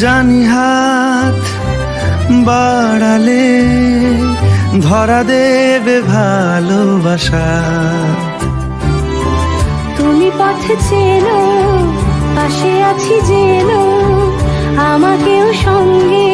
জানি হাত বাড়ালে ধরা দেবে ভালোবাসা। তুমি পথ চেনো, পাশে আছি যেন, আমাকেও সঙ্গে